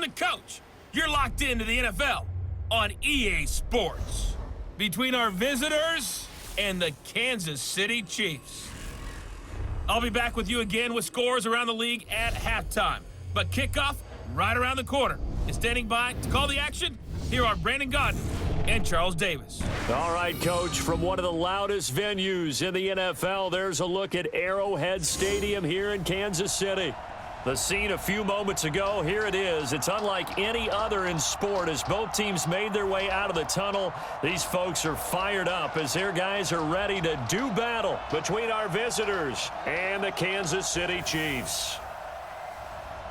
the coach. You're locked into the NFL on EA Sports. Between our visitors and the Kansas City Chiefs. I'll be back with you again with scores around the league at halftime. But kickoff right around the corner. And standing by to call the action, here are Brandon Gaudin and Charles Davis. All right, Coach, from one of the loudest venues in the NFL, there's a look at Arrowhead Stadium here in Kansas City. The scene a few moments ago, here it is. It's unlike any other in sport as both teams made their way out of the tunnel. These folks are fired up as their guys are ready to do battle between our visitors and the Kansas City Chiefs.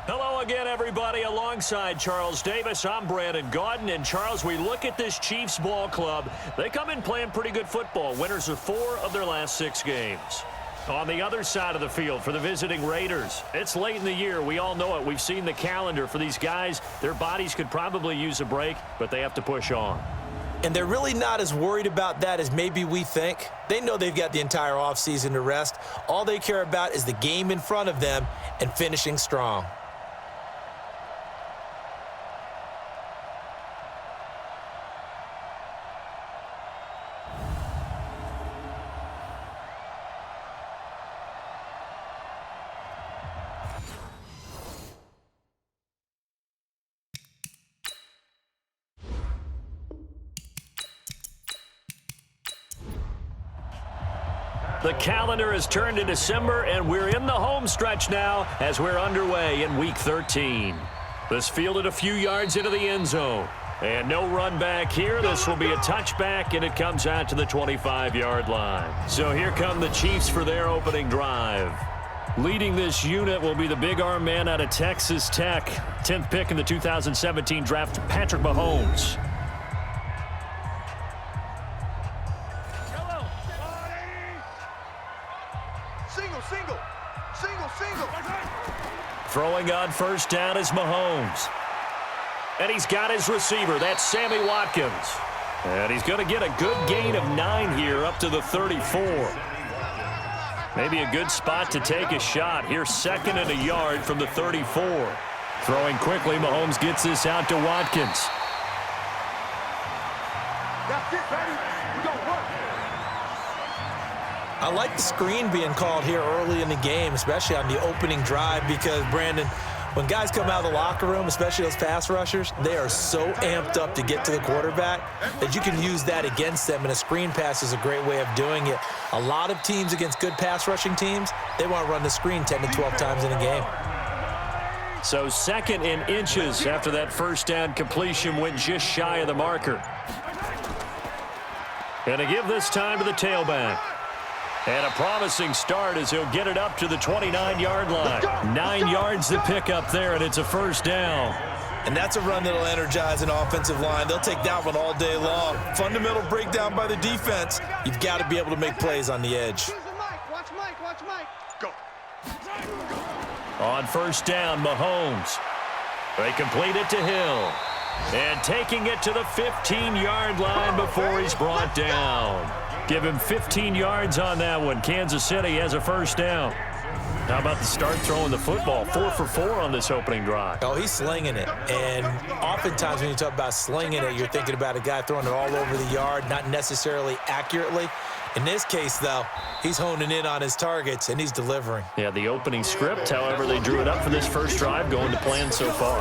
Hello again, everybody. Alongside Charles Davis, I'm Brandon Gaudin. And, Charles, we look at this Chiefs ball club. They come in playing pretty good football. Winners of 4 of their last 6 games. On the other side of the field for the visiting Raiders, it's late in the year. We all know it. We've seen the calendar for these guys. Their bodies could probably use a break, but they have to push on. And they're really not as worried about that as maybe we think. They know they've got the entire offseason to rest. All they care about is the game in front of them and finishing strong. The calendar has turned to December, and we're in the home stretch now as we're underway in Week 13. This fielded a few yards into the end zone. And no run back here. This will be a touchback, and it comes out to the 25-yard line. So here come the Chiefs for their opening drive. Leading this unit will be the big arm man out of Texas Tech. 10th pick in the 2017 draft, Patrick Mahomes. Throwing on first down is Mahomes. And he's got his receiver. That's Sammy Watkins. And he's going to get a good gain of 9 here up to the 34. Maybe a good spot to take a shot. Here's 2nd and a yard from the 34. Throwing quickly, Mahomes gets this out to Watkins. That's it, baby. We're going to work. I like the screen being called here early in the game, especially on the opening drive, because, Brandon, when guys come out of the locker room, especially those pass rushers, they are so amped up to get to the quarterback that you can use that against them, and a screen pass is a great way of doing it. A lot of teams against good pass rushing teams, they want to run the screen 10 to 12 times in a game. So 2nd in inches after that first down completion went just shy of the marker. And to give this time to the tailback. And a promising start as he'll get it up to the 29-yard line. 9 yards to pick up there, and it's a first down. And that's a run that'll energize an offensive line. They'll take that one all day long. Fundamental breakdown by the defense. You've got to be able to make plays on the edge. Watch Mike. Go. On first down, Mahomes. They complete it to Hill. And taking it to the 15-yard line before he's brought down. Give him 15 yards on that one. Kansas City has a first down. How about the start throwing the football? 4 for 4 on this opening drive. Oh, he's slinging it. And oftentimes when you talk about slinging it, you're thinking about a guy throwing it all over the yard, not necessarily accurately. In this case, though, he's honing in on his targets, and he's delivering. Yeah, the opening script, however, they drew it up for this first drive, going to plan so far.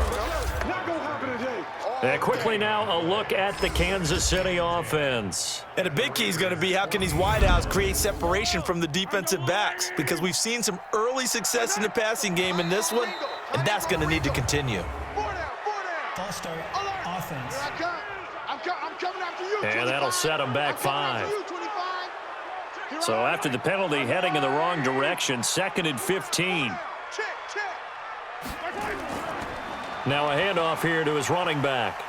Not going to happen today. And quickly now, a look at the Kansas City offense. And a big key is going to be how can these wideouts create separation from the defensive backs, because we've seen some early success in the passing game in this one, and that's going to need to continue. False start, offense. I'm coming after you. And that'll set them back 5. So after the penalty, heading in the wrong direction, 2nd and 15. Now a handoff here to his running back.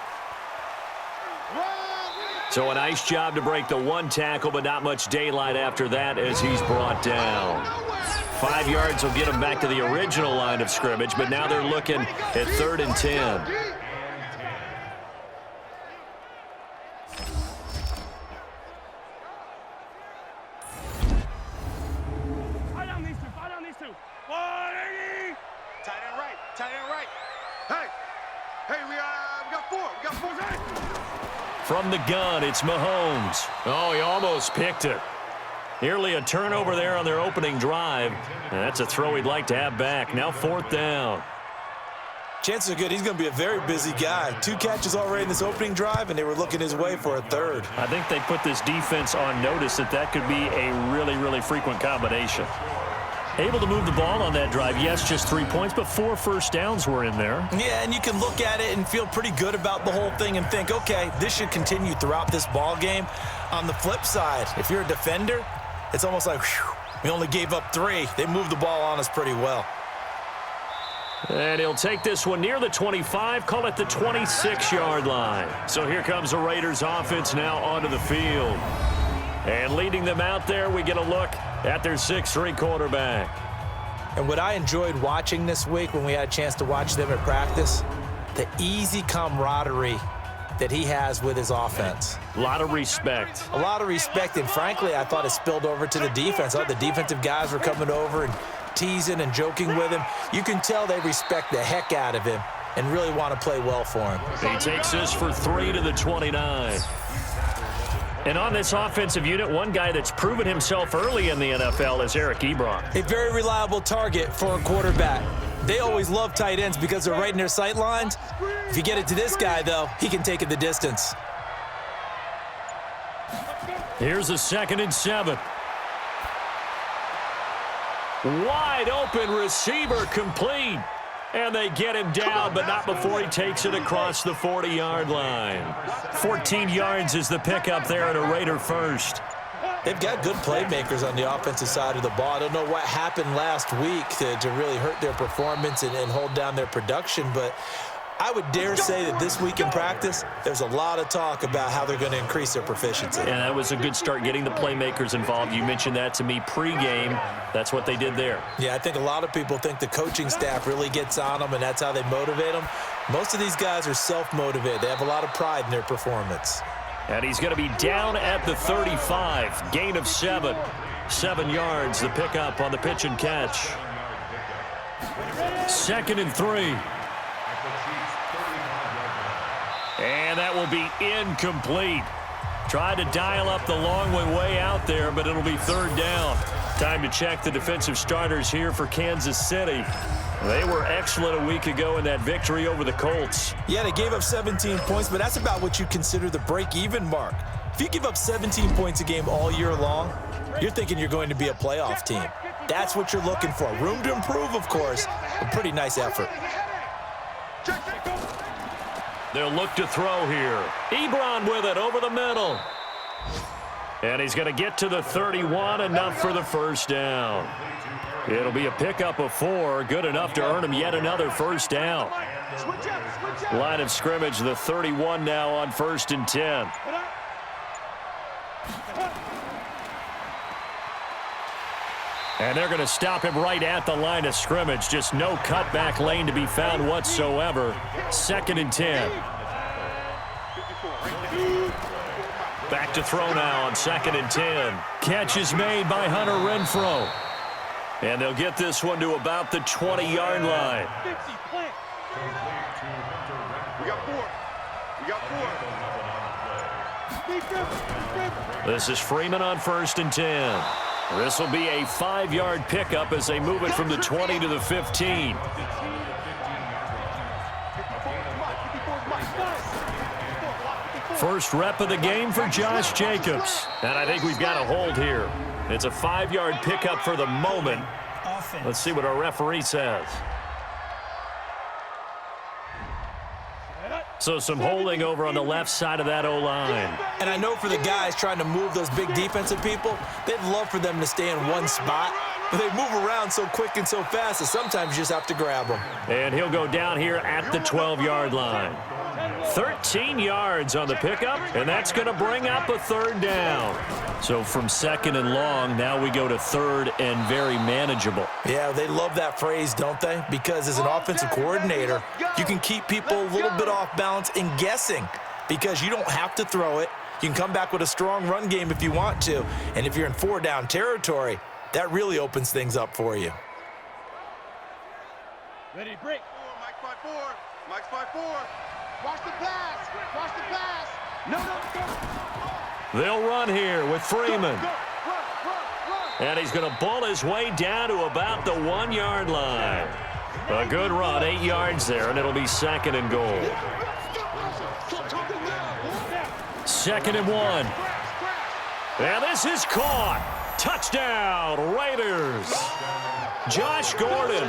So a nice job to break the 1 tackle, but not much daylight after that as he's brought down. 5 yards will get him back to the original line of scrimmage, but now they're looking at 3rd and 10. Tight end right. Hey, from the gun. It's Mahomes. Oh, he almost picked it. Nearly a turnover there on their opening drive. And that's a throw he'd like to have back. Now 4th down. Chances are good he's going to be a very busy guy. 2 catches already in this opening drive, and they were looking his way for a 3rd. I think they put this defense on notice that could be a really, really frequent combination. Able to move the ball on that drive. Yes, just 3 points, but 4 first downs were in there. Yeah, and you can look at it and feel pretty good about the whole thing and think, okay, this should continue throughout this ball game. On the flip side, if you're a defender, it's almost like, whew, we only gave up 3. They moved the ball on us pretty well. And he'll take this one near the 25, call it the 26-yard line. So here comes the Raiders offense now onto the field. And leading them out there, we get a look at their 6'3" quarterback. And what I enjoyed watching this week when we had a chance to watch them at practice, the easy camaraderie that he has with his offense. A lot of respect. A lot of respect, and frankly, I thought it spilled over to the defense. The defensive guys were coming over and teasing and joking with him. You can tell they respect the heck out of him and really want to play well for him. He takes this for 3 to the 29. And on this offensive unit, one guy that's proven himself early in the NFL is Eric Ebron. A very reliable target for a quarterback. They always love tight ends because they're right in their sight lines. If you get it to this guy, though, he can take it the distance. Here's a 2nd and 7. Wide open receiver complete. And they get him down, but not before he takes it across the 40-yard line. 14 yards is the pickup there at a Raider first. They've got good playmakers on the offensive side of the ball. I don't know what happened last week to really hurt their performance and hold down their production, but I would dare say that this week in practice, there's a lot of talk about how they're going to increase their proficiency. And that was a good start, getting the playmakers involved. You mentioned that to me pregame. That's what they did there. Yeah, I think a lot of people think the coaching staff really gets on them, and that's how they motivate them. Most of these guys are self-motivated. They have a lot of pride in their performance. And he's going to be down at the 35. Gain of 7. 7 yards, the pickup on the pitch and catch. 2nd and 3. And that will be incomplete. Tried to dial up the long one way out there, but it'll be 3rd down. Time to check the defensive starters here for Kansas City. They were excellent a week ago in that victory over the Colts. Yeah, they gave up 17 points, but that's about what you consider the break-even mark. If you give up 17 points a game all year long, you're thinking you're going to be a playoff team. That's what you're looking for. Room to improve, of course. A pretty nice effort. They'll look to throw here. Ebron with it over the middle. And he's going to get to the 31, enough for the first down. It'll be a pickup of 4, good enough to earn him yet another first down. Line of scrimmage, the 31 now on 1st and 10. And they're going to stop him right at the line of scrimmage. Just no cutback lane to be found whatsoever. 2nd and 10. Back to throw now on 2nd and 10. Catch is made by Hunter Renfrow. And they'll get this one to about the 20-yard line. We got 4. We got 4. This is Freeman on 1st and 10. This will be a 5-yard pickup as they move it from the 20 to the 15. First rep of the game for Josh Jacobs. And I think we've got a hold here. It's a 5-yard pickup for the moment. Let's see what our referee says. So some holding over on the left side of that O-line. And I know for the guys trying to move those big defensive people, they'd love for them to stay in one spot. But they move around so quick and so fast that sometimes you just have to grab them. And he'll go down here at the 12-yard line. 13 yards on the pickup, and that's going to bring up a 3rd down. So from 2nd and long, now we go to 3rd and very manageable. Yeah, they love that phrase, don't they? Because as an offensive coordinator, you can keep people a little bit off balance and guessing because you don't have to throw it. You can come back with a strong run game if you want to. And if you're in 4-down territory, that really opens things up for you. Ready, break. Mike's by 4. Mike's by 4. Watch the pass. Watch the pass. They'll run here with Freeman. And he's going to bull his way down to about the 1-yard line. A good run, 8 yards there, and it'll be 2nd and goal. 2nd and 1. And this is caught. Touchdown, Raiders. Josh Gordon,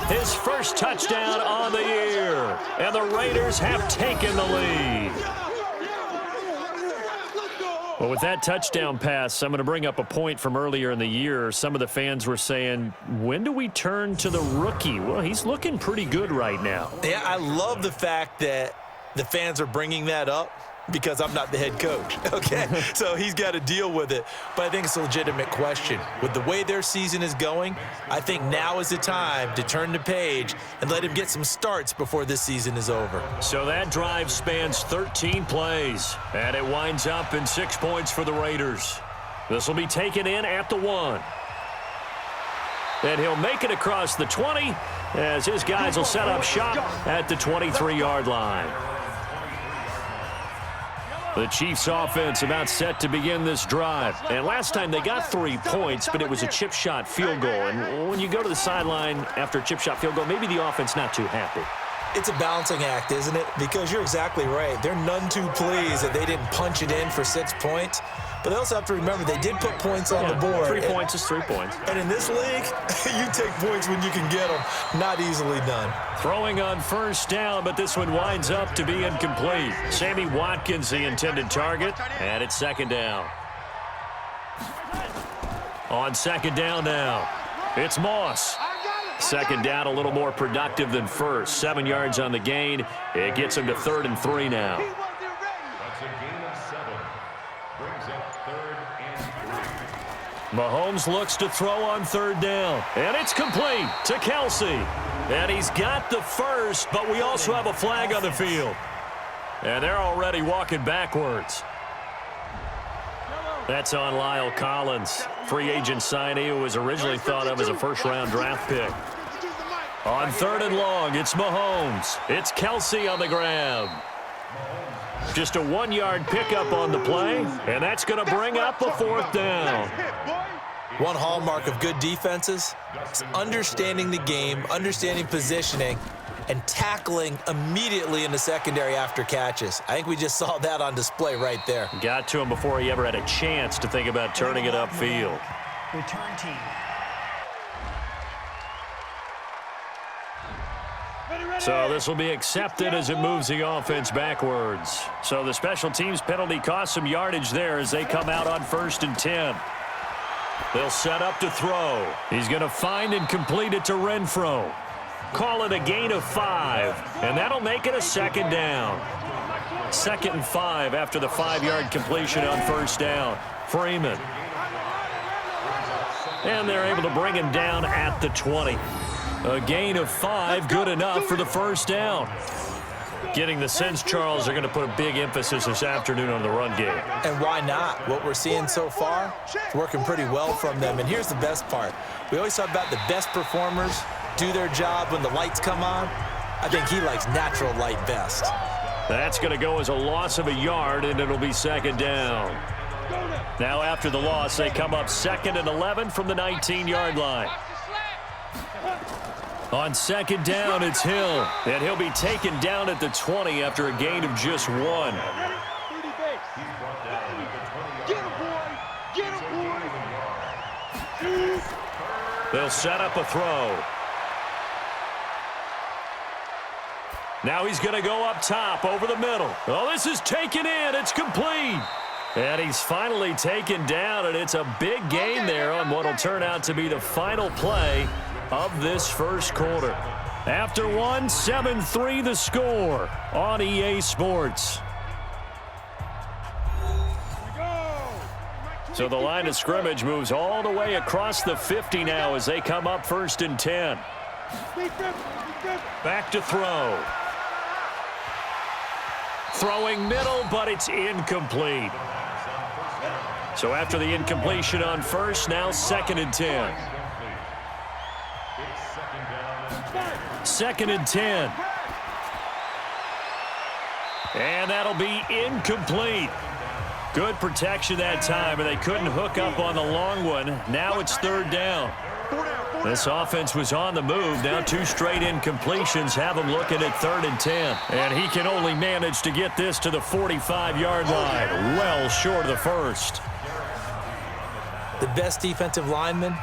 his first touchdown on the year. And the Raiders have taken the lead. Well, with that touchdown pass, I'm going to bring up a point from earlier in the year. Some of the fans were saying, when do we turn to the rookie? Well, he's looking pretty good right now. Yeah, I love the fact that the fans are bringing that up because I'm not the head coach, okay? So he's got to deal with it. But I think it's a legitimate question. With the way their season is going, I think now is the time to turn the page and let him get some starts before this season is over. So that drive spans 13 plays, and it winds up in 6 points for the Raiders. This will be taken in at the 1. And he'll make it across the 20 as his guys will set up shop at the 23-yard line. The Chiefs offense about set to begin this drive. And last time they got 3 points, but it was a chip shot field goal. And when you go to the sideline after a chip shot field goal, maybe the offense not too happy. It's a balancing act, isn't it? Because you're exactly right. They're none too pleased that they didn't punch it in for 6 points. But they also have to remember they did put points on the board. 3 points is 3 points. And in this league, you take points when you can get them. Not easily done. Throwing on first down, but this one winds up to be incomplete. Sammy Watkins, the intended target, and it's 2nd down. On 2nd down now, it's Moss. 2nd down, a little more productive than first. 7 yards on the gain. It gets him to 3rd and 3 now. Mahomes looks to throw on 3rd down. And it's complete to Kelsey. And he's got the first, but we also have a flag on the field. And they're already walking backwards. That's on Lyle Collins, free agent signee who was originally thought of as a first-round draft pick. On 3rd and long, it's Mahomes. It's Kelsey on the grab. Just a 1-yard pickup on the play, and that's going to bring up a 4th down. One hallmark of good defenses is understanding the game, understanding positioning, and tackling immediately in the secondary after catches. I think we just saw that on display right there. Got to him before he ever had a chance to think about turning it upfield. Return team. So this will be accepted as it moves the offense backwards. So the special teams penalty cost some yardage there as they come out on 1st and 10. They'll set up to throw. He's going to find and complete it to Renfro. Call it a gain of 5, and that'll make it a 2nd down. 2nd and 5 after the 5-yard completion on 1st down. Freeman. And they're able to bring him down at the 20. A gain of 5, good enough for the 1st down. Getting the sense, Charles, they're going to put a big emphasis this afternoon on the run game. And why not? What we're seeing so far is working pretty well from them. And here's the best part. We always talk about the best performers do their job when the lights come on. I think he likes natural light best. That's going to go as a loss of a yard, and it'll be 2nd down. Now after the loss, they come up 2nd and 11 from the 19-yard line. On 2nd down, it's Hill, and he'll be taken down at the 20 after a gain of just 1. They'll set up a throw. Now he's going to go up top over the middle. Oh, this is taken in. It's complete. And he's finally taken down, and it's a big gain there on what will turn out to be the final play of this first quarter. After 1, 7-3 the score on EA Sports. So the line of scrimmage moves all the way across the 50 now as they come up 1st and 10. Back to throw. Throwing middle, but it's incomplete. So after the incompletion on 1st, now 2nd and 10. 2nd and 10. And that'll be incomplete. Good protection that time, and they couldn't hook up on the long one. Now it's third down. This offense was on the move. Now 2 straight incompletions have them looking at 3rd and 10. And he can only manage to get this to the 45-yard line, well short of the first. The best defensive linemen,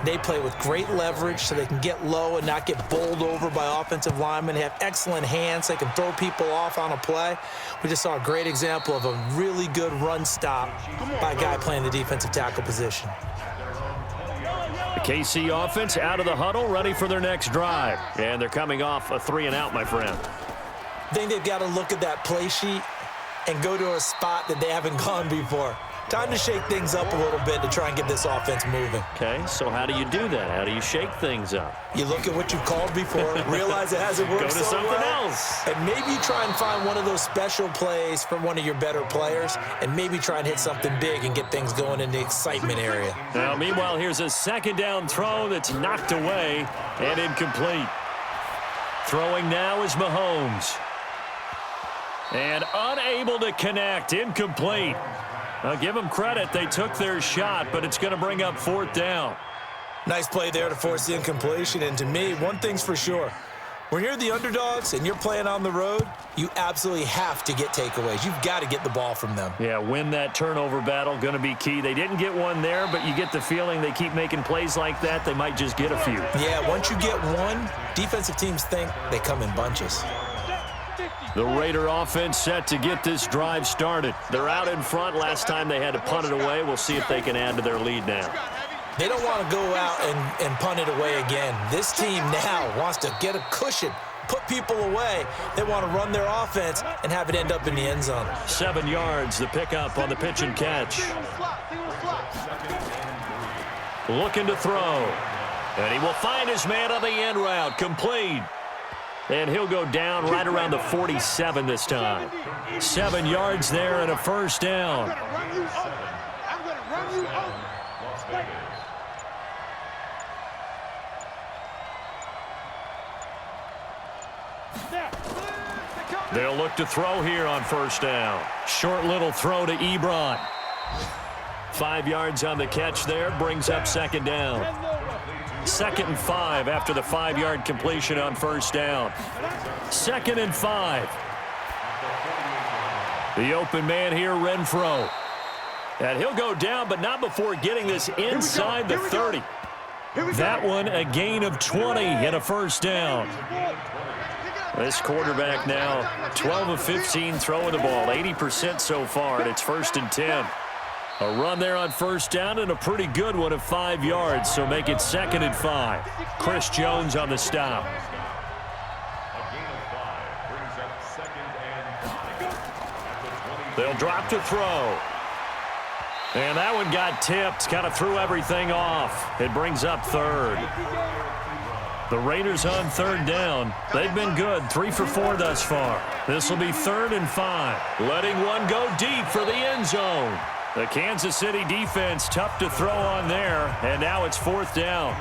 they play with great leverage so they can get low and not get bowled over by offensive linemen. They have excellent hands. They can throw people off on a play. We just saw a great example of a really good run stop by a guy playing the defensive tackle position. The KC offense out of the huddle, ready for their next drive. And they're coming off a 3-and-out, my friend. I think they've got to look at that play sheet and go to a spot that they haven't gone before. Time to shake things up a little bit to try and get this offense moving. Okay, so how do you do that? How do you shake things up? You look at what you've called before, realize it hasn't worked Go to so something well, else. and maybe try and find one of those special plays from one of your better players, and maybe try and hit something big and get things going in the excitement area. Now, meanwhile, here's a 2nd down throw that's knocked away and incomplete. Throwing now is Mahomes. And unable to connect, incomplete. Now, give them credit. They took their shot, but it's going to bring up 4th down. Nice play there to force the incompletion, and to me, one thing's for sure. When you're the underdogs and you're playing on the road, you absolutely have to get takeaways. You've got to get the ball from them. Yeah, win that turnover battle, going to be key. They didn't get one there, but you get the feeling they keep making plays like that, they might just get a few. Yeah, once you get one, defensive teams think they come in bunches. The Raider offense set to get this drive started. They're out in front. Last time they had to punt it away. We'll see if they can add to their lead now. They don't want to go out and punt it away again. This team now wants to get a cushion, put people away. They want to run their offense and have it end up in the end zone. 7 yards, the pickup on the pitch and catch. Looking to throw. And he will find his man on the end route. Complete. And he'll go down right around the 47 this time. 7 yards there and a 1st down. I'm going to run you over. They'll look to throw here on 1st down. Short little throw to Ebron. 5 yards on the catch there, brings up 2nd down. 2nd and 5 after the 5-yard completion on 1st down. 2nd and 5. The open man here, Renfro. And he'll go down, but not before getting this inside the 30. That one a gain of 20 and a 1st down. This quarterback now 12 of 15 throwing the ball, 80% so far, and it's 1st and 10. A run there on 1st down and a pretty good one of 5 yards, so make it 2nd and 5. Chris Jones on the stop. They'll drop to throw. And that one got tipped, kind of threw everything off. It brings up 3rd. The Raiders on 3rd down. They've been good, 3 for 4 thus far. This will be 3rd and 5. Letting one go deep for the end zone. The Kansas City defense tough to throw on there, and now it's 4th down.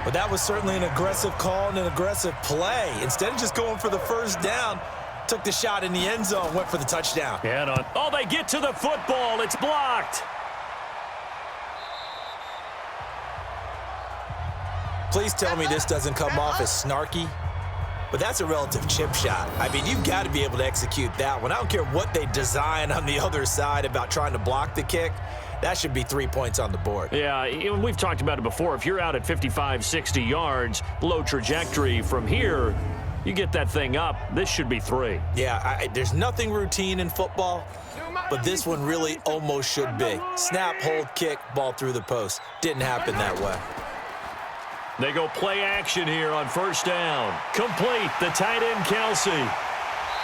But that was certainly an aggressive call and an aggressive play. Instead of just going for the 1st down, took the shot in the end zone, went for the touchdown. And oh, they get to the football. It's blocked. Please tell me this doesn't come off as snarky, but that's a relative chip shot. I mean, you've got to be able to execute that one. I don't care what they design on the other side about trying to block the kick. That should be 3 points on the board. Yeah, we've talked about it before. If you're out at 55, 60 yards, low trajectory from here, you get that thing up, this should be 3. Yeah, there's nothing routine in football, but this one really almost should be. Snap, hold, kick, ball through the post. Didn't happen that way. They go play action here on 1st down. Complete, the tight end Kelsey.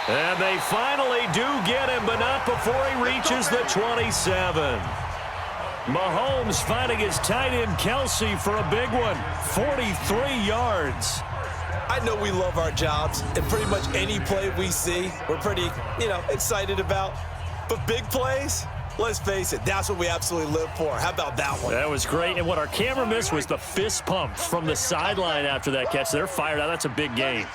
And they finally do get him, but not before he reaches the 27. Mahomes finding his tight end Kelsey for a big one, 43 yards. I know we love our jobs, and pretty much any play we see, we're pretty, excited about. But big plays, let's face it, that's what we absolutely live for. How about that one? That was great, and what our camera missed was the fist pump from the sideline after that catch. They're fired out. That's a big game.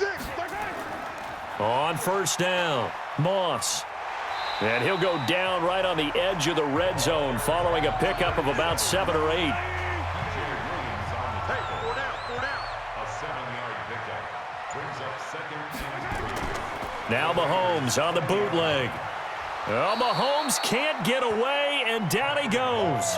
On 1st down, Moss. And he'll go down right on the edge of the red zone following a pickup of about 7 or 8. Now Mahomes on the bootleg. Oh, Mahomes can't get away, and down he goes.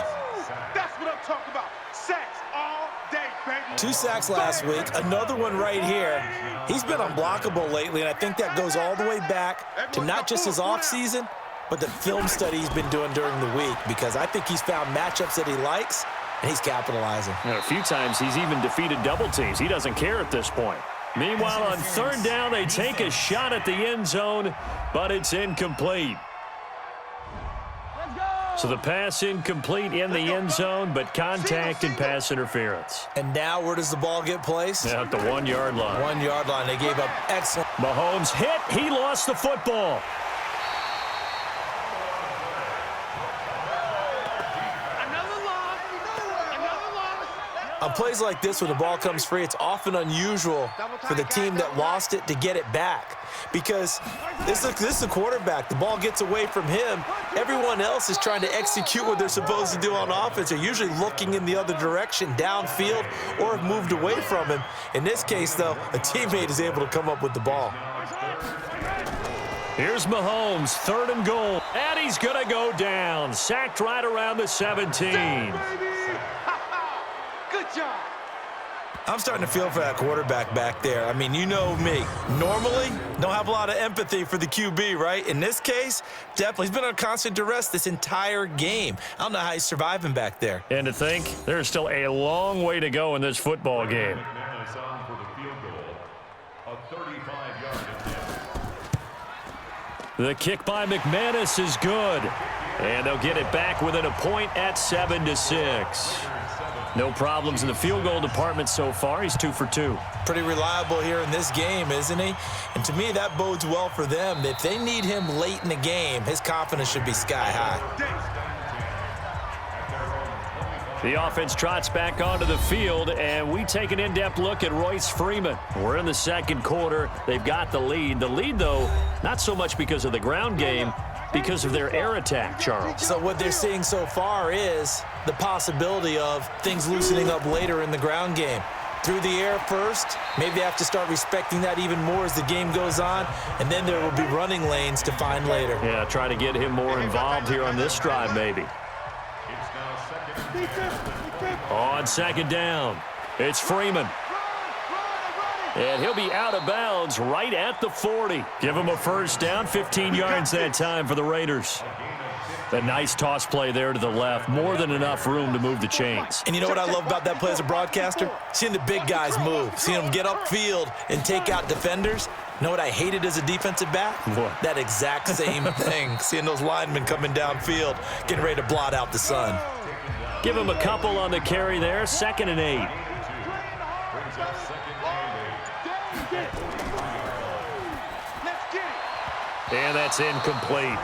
That's what I'm talking about. Sacks all day, baby. 2 sacks last week, another one right here. He's been unblockable lately, and I think that goes all the way back to not just his offseason, but the film study he's been doing during the week, because I think he's found matchups that he likes, and he's capitalizing. And a few times he's even defeated double teams. He doesn't care at this point. Meanwhile, on 3rd down, they take a shot at the end zone, but it's incomplete. So the pass incomplete in the end zone, but contact and pass interference. And now where does the ball get placed? At the 1-yard line. 1-yard line. They gave up excellent. Mahomes hit. He lost the football. On plays like this, when the ball comes free, it's often unusual for the team that lost it to get it back. Because this is a quarterback. The ball gets away from him. Everyone else is trying to execute what they're supposed to do on offense. They're usually looking in the other direction, downfield, or have moved away from him. In this case, though, a teammate is able to come up with the ball. Here's Mahomes, 3rd and goal. And he's going to go down. Sacked right around the 17. Good job. I'm starting to feel for that quarterback back there. I mean, you know me. Normally, don't have a lot of empathy for the QB, right? In this case, definitely. He's been on constant duress this entire game. I don't know how he's surviving back there. And to think, there's still a long way to go in this football game. The kick by McManus is good. And they'll get it back within a point at 7-6. No problems in the field goal department so far. He's 2 for 2. Pretty reliable here in this game, isn't he? And to me, that bodes well for them. If they need him late in the game, his confidence should be sky high. The offense trots back onto the field, and we take an in-depth look at Royce Freeman. We're in the 2nd quarter. They've got the lead. The lead, though, not so much because of the ground game, because of their air attack, Charles. So what they're seeing so far is the possibility of things loosening up later in the ground game. Through the air first, maybe they have to start respecting that even more as the game goes on, and then there will be running lanes to find later. Yeah, try to get him more involved here on this drive, maybe. On 2nd down, it's Freeman. And he'll be out of bounds right at the 40. Give him a 1st down, 15 yards that time for the Raiders. A nice toss play there to the left. More than enough room to move the chains. And you know what I love about that play as a broadcaster? Seeing the big guys move. Seeing them get upfield and take out defenders. You know what I hated as a defensive back? What? That exact same thing. Seeing those linemen coming downfield, getting ready to blot out the sun. Give him a couple on the carry there. 2nd and 8. And that's incomplete.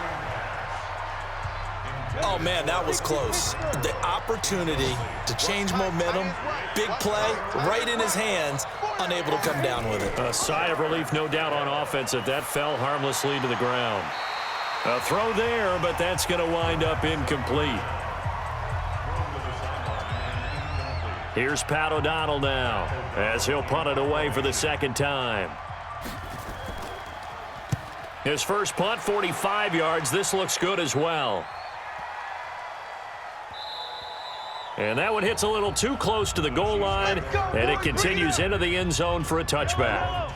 Oh, man, that was close. The opportunity to change momentum, big play, right in his hands, unable to come down with it. A sigh of relief, no doubt, on offense that fell harmlessly to the ground. A throw there, but that's going to wind up incomplete. Here's Pat O'Donnell now, as he'll punt it away for the 2nd time. His first punt, 45 yards. This looks good as well. And that one hits a little too close to the goal line, and it continues into the end zone for a touchback.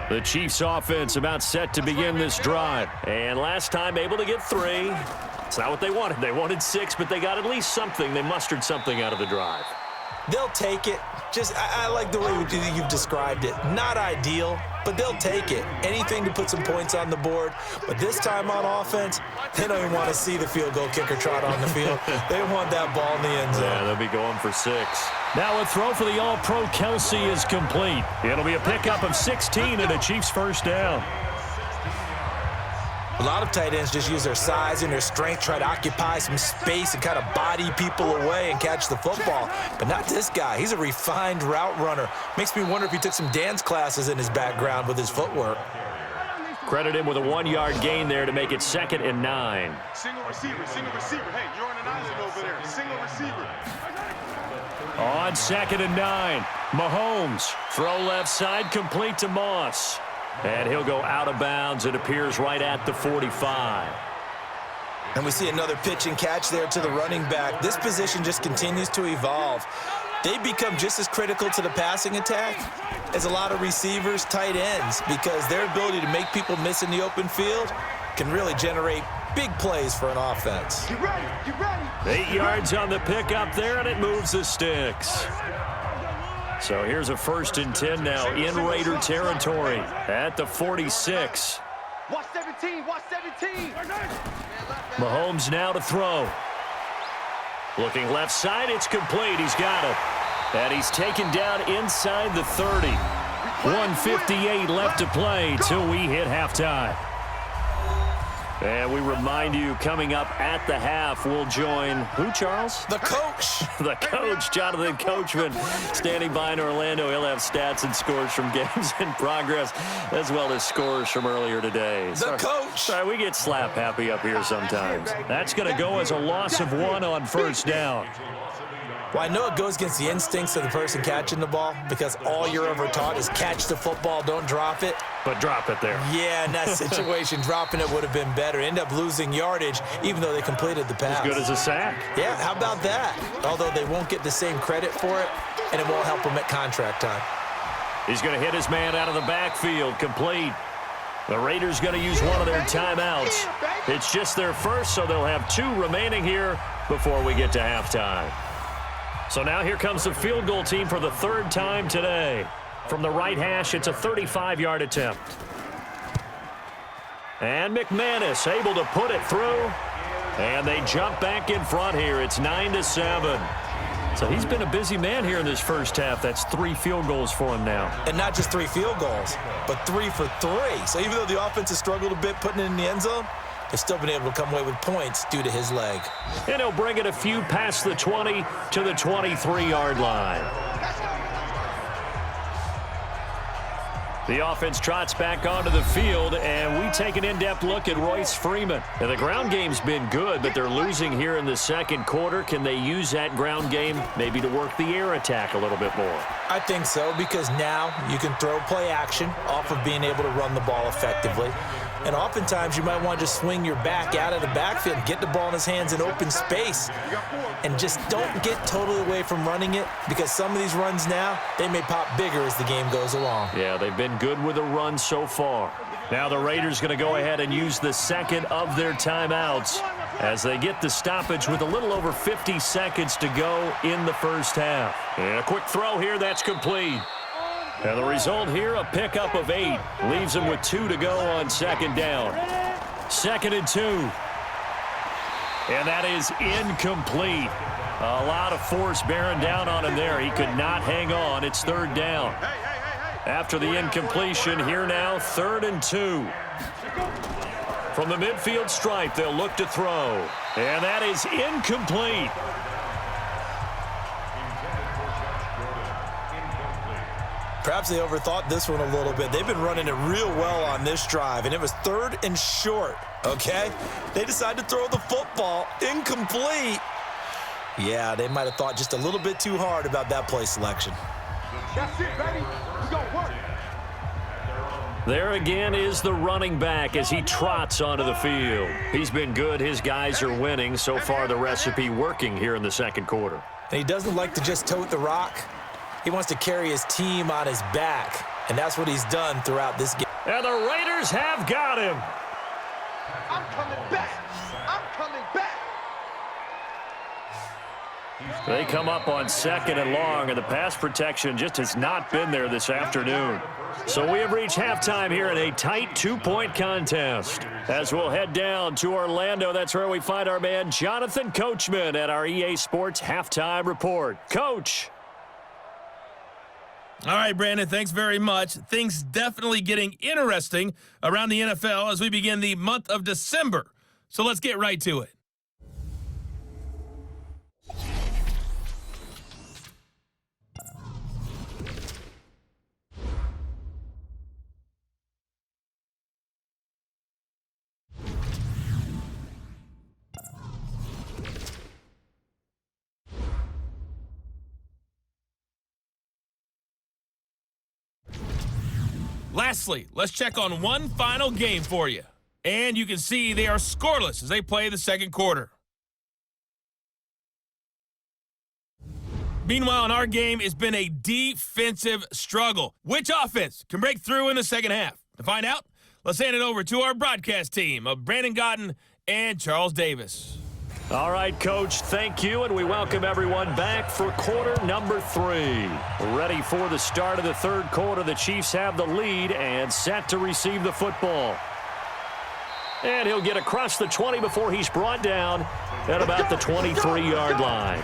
The Chiefs offense about set to begin this drive. And last time able to get 3. It's not what they wanted. They wanted 6, but they got at least something. They mustered something out of the drive. They'll take it. I like the way you've described it. Not ideal, but they'll take it. Anything to put some points on the board. But this time on offense, they don't even want to see the field goal kicker trot on the field. They want that ball in the end zone. Yeah, they'll be going for 6. Now a throw for the All-Pro Kelsey is complete. It'll be a pickup of 16 and a Chiefs 1st down. A lot of tight ends just use their size and their strength, try to occupy some space and kind of body people away and catch the football. But not this guy. He's a refined route runner. Makes me wonder if he took some dance classes in his background with his footwork. Credit him with a 1-yard gain there to make it 2nd and 9. Single receiver, single receiver. Hey, you're on an island over there. Single receiver. On 2nd and 9, Mahomes. Throw left side, complete to Moss. And he'll go out of bounds. It appears right at the 45. And we see another pitch and catch there to the running back. This position just continues to evolve. They become just as critical to the passing attack as a lot of receivers, tight ends, because their ability to make people miss in the open field can really generate big plays for an offense. You ready? You ready? 8 yards on the pickup there, and it moves the sticks. So here's a 1st and 10 now in Raider territory at the 46. Watch 17. Watch 17. Mahomes now to throw. Looking left side, it's complete. He's got it. And he's taken down inside the 30. 1:58 left to play till we hit halftime. And we remind you, coming up at the half, we'll join who, Charles? The coach. The coach, Jonathan Coachman, standing by in Orlando. He'll have stats and scores from games in progress, as well as scores from earlier today. The coach. Sorry, we get slap happy up here sometimes. That's going to go as a loss of 1 on 1st down. Well, I know it goes against the instincts of the person catching the ball because all you're ever taught is catch the football, don't drop it. But drop it there. Yeah, in that situation, dropping it would have been better. End up losing yardage, even though they completed the pass. As good as a sack. Yeah, how about that? Although they won't get the same credit for it, and it won't help them at contract time. He's going to hit his man out of the backfield, complete. The Raiders going to use one of their timeouts. It's just their first, so they'll have 2 remaining here before we get to halftime. So now here comes the field goal team for the 3rd time today. From the right hash, it's a 35-yard attempt. And McManus able to put it through. And they jump back in front here. It's 9-7. So he's been a busy man here in this first half. That's 3 field goals for him now. And not just 3 field goals, but 3 for 3. So even though the offense has struggled a bit putting it in the end zone, they've still been able to come away with points due to his leg. And he'll bring it a few past the 20 to the 23-yard line. The offense trots back onto the field, and we take an in-depth look at Royce Freeman. And the ground game's been good, but they're losing here in the 2nd quarter. Can they use that ground game maybe to work the air attack a little bit more? I think so, because now you can throw play action off of being able to run the ball effectively. And oftentimes you might want to just swing your back out of the backfield, get the ball in his hands in open space, and just don't get totally away from running it, because some of these runs now, they may pop bigger as the game goes along. Yeah, they've been good with the run so far. Now the Raiders going to go ahead and use the 2nd of their timeouts as they get the stoppage with a little over 50 seconds to go in the first half. And a quick throw here, that's complete. And the result here, a pickup of 8. Leaves him with 2 to go on 2nd down. 2nd and 2. And that is incomplete. A lot of force bearing down on him there. He could not hang on. It's 3rd down. After the incompletion, here now, 3rd and 2. From the midfield stripe, they'll look to throw. And that is incomplete. Perhaps they overthought this one a little bit. They've been running it real well on this drive, and it was 3rd and short, okay? They decided to throw the football incomplete. Yeah, they might have thought just a little bit too hard about that play selection. That's it, baby. We gonna work. There again is the running back as he trots onto the field. He's been good. His guys are winning. So far, the recipe working here in the 2nd quarter. And he doesn't like to just tote the rock. He wants to carry his team on his back, and that's what he's done throughout this game. And the Raiders have got him. I'm coming back. I'm coming back. They come up on 2nd and long, and the pass protection just has not been there this afternoon. So we have reached halftime here in a tight 2-point contest. As we'll head down to Orlando, that's where we find our man Jonathan Coachman at our EA Sports Halftime Report. Coach. All right, Brandon, thanks very much. Things definitely getting interesting around the NFL as we begin the month of December. So let's get right to it. Lastly, let's check on one final game for you. And you can see they are scoreless as they play the second quarter. Meanwhile, in our game, it's been a defensive struggle. Which offense can break through in the second half? To find out, let's hand it over to our broadcast team of Brandon Gaudin and Charles Davis. All right, Coach, thank you, and we welcome everyone back for quarter number 3. Ready for the start of the third quarter. The Chiefs have the lead and set to receive the football. And he'll get across the 20 before he's brought down at about the 23-yard line.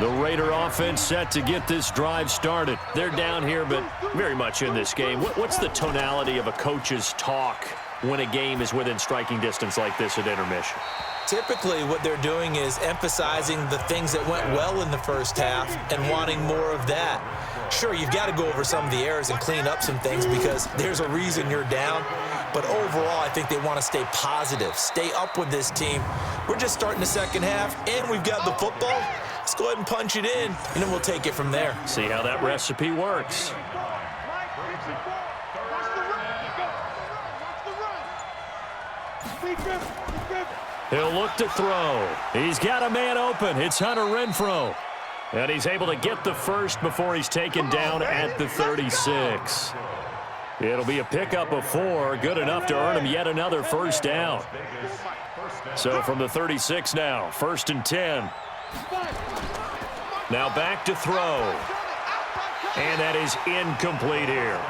The Raider offense set to get this drive started. They're down here, but very much in this game. What's the tonality of a coach's talk when a game is within striking distance like this at intermission? Typically, what they're doing is emphasizing the things that went well in the first half and wanting more of that. Sure, you've got to go over some of the errors and clean up some things because there's a reason you're down. But overall, I think they want to stay positive, stay up with this team. We're just starting the second half, and we've got the football. Let's go ahead and punch it in, and then we'll take it from there. See how that recipe works. He'll look to throw. He's got a man open. It's Hunter Renfrow. And he's able to get the first before he's taken down at the 36. It'll be a pickup of 4, good enough to earn him yet another first down. So from the 36 now, 1st and 10. Now back to throw. And that is incomplete here.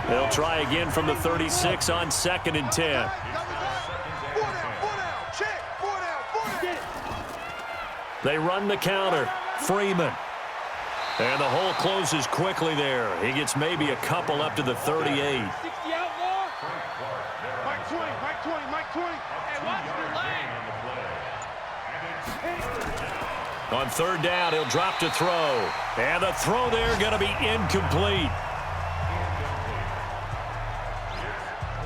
They'll try again from the 36 on 2nd and 10. They run the counter. Freeman. And the hole closes quickly there. He gets maybe a couple up to the 38. On 3rd down, he'll drop to throw. And the throw there going to be incomplete.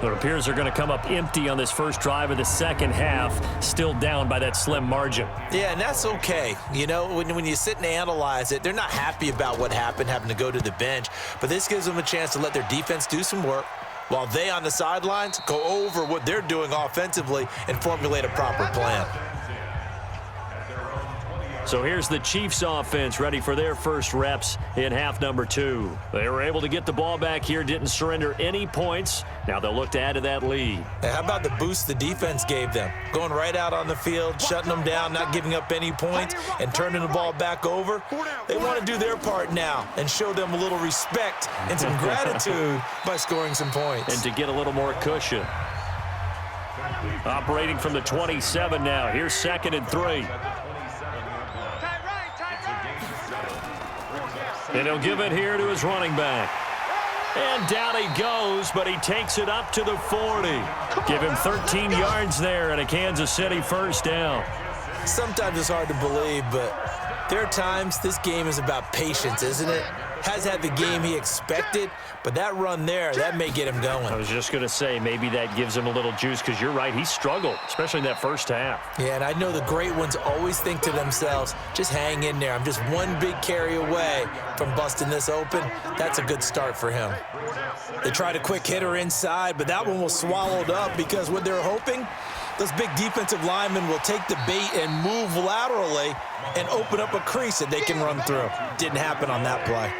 It appears they're going to come up empty on this first drive of the second half, still down by that slim margin. Yeah, and that's okay. You know, when you sit and analyze it, they're not happy about what happened, having to go to the bench. But this gives them a chance to let their defense do some work while they on the sidelines go over what they're doing offensively and formulate a proper plan. So here's the Chiefs offense ready for their first reps in half number 2. They were able to get the ball back here, didn't surrender any points. Now they'll look to add to that lead. Hey, how about the boost the defense gave them? Going right out on the field, shutting them down, not giving up any points, and turning the ball back over. They want to do their part now and show them a little respect and some gratitude by scoring some points. And to get a little more cushion. Operating from the 27 now. Here's 2nd and 3. And he'll give it here to his running back. And down he goes, but he takes it up to the 40. Give him 13 yards there and a Kansas City first down. Sometimes it's hard to believe, but there are times this game is about patience, isn't it? Has had the game he expected, but that run there, that may get him going. I was just going to say, maybe that gives him a little juice because you're right, he struggled, especially in that first half. Yeah, and I know the great ones always think to themselves, just hang in there. I'm just one big carry away from busting this open. That's a good start for him. They tried a quick hitter inside, but that one was swallowed up because what they're hoping, those big defensive linemen will take the bait and move laterally and open up a crease that they can run through. Didn't happen on that play.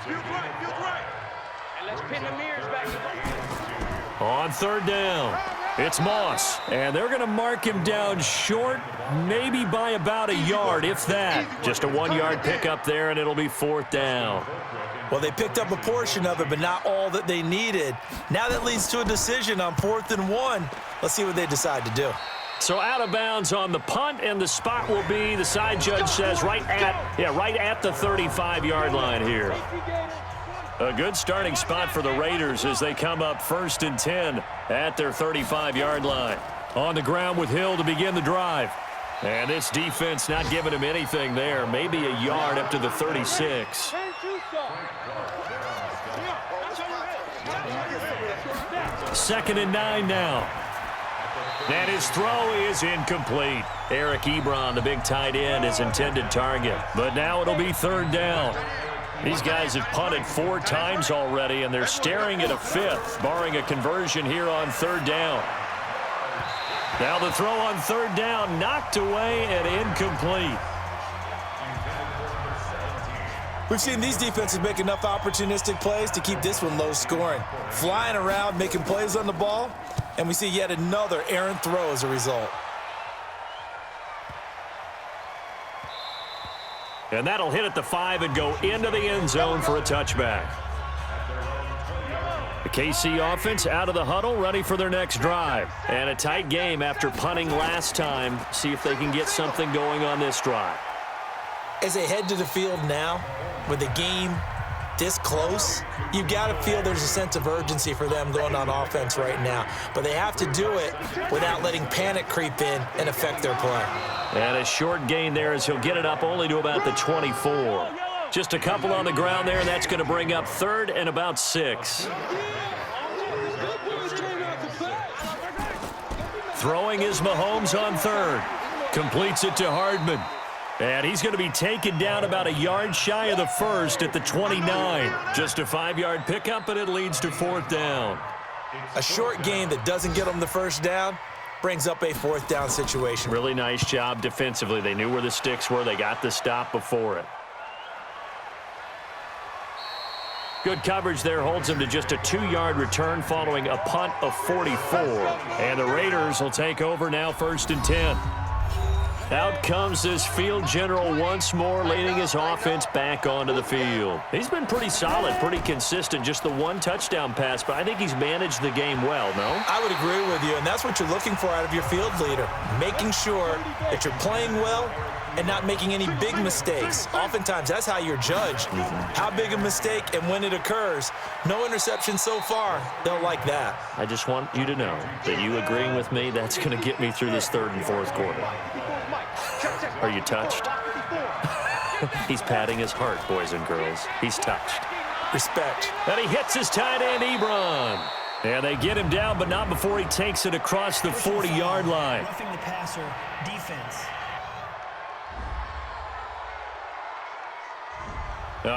And let's pin the mirrors back. On 3rd down, it's Moss. And they're going to mark him down short, maybe by about a yard, if that. Just a 1-yard pickup there, and it'll be 4th down. Well, they picked up a portion of it, but not all that they needed. Now that leads to a decision on 4th and 1. Let's see what they decide to do. So out of bounds on the punt, and the spot will be, the side judge says, right at the 35-yard line here. A good starting spot for the Raiders as they come up 1st and 10 at their 35-yard line. On the ground with Hill to begin the drive. And this defense not giving him anything there. Maybe a yard up to the 36. 2nd and 9 now. And his throw is incomplete. Eric Ebron, the big tight end, his intended target. But now it'll be 3rd down. These guys have punted 4 times already, and they're staring at a 5th, barring a conversion here on 3rd down. Now the throw on 3rd down, knocked away and incomplete. We've seen these defenses make enough opportunistic plays to keep this one low scoring. Flying around, making plays on the ball, and we see yet another errant throw as a result. And that'll hit at the 5 and go into the end zone for a touchback. The KC offense out of the huddle, ready for their next drive. And a tight game after punting last time. See if they can get something going on this drive. As they head to the field now, with the game this close, you've got to feel there's a sense of urgency for them going on offense right now. But they have to do it without letting panic creep in and affect their play. And a short gain there as he'll get it up only to about the 24. Just a couple on the ground there, and that's going to bring up 3rd and about 6. Throwing is Mahomes on 3rd. Completes it to Hardman. And he's going to be taken down about a yard shy of the 1st at the 29. Just a 5-yard pickup, and it leads to 4th down. A short gain that doesn't get them the 1st down brings up a 4th down situation. Really nice job defensively. They knew where the sticks were. They got the stop before it. Good coverage there holds them to just a 2-yard return following a punt of 44. And the Raiders will take over now 1st and 10. Out comes this field general once more, leading his offense back onto the field. He's been pretty solid, pretty consistent, just the 1 touchdown pass, but I think he's managed the game well, no? I would agree with you, and that's what you're looking for out of your field leader, making sure that you're playing well and not making any big mistakes. Oftentimes, that's how you're judged. How big a mistake and when it occurs. No interception so far. They'll like that. I just want you to know that you agreeing with me, that's going to get me through this 3rd and 4th quarter. Are you touched? He's patting his heart, boys and girls. He's touched. Respect. And he hits his tight end, Ebron. And they get him down, but not before he takes it across the 40-yard line. Roughing the passer, defense.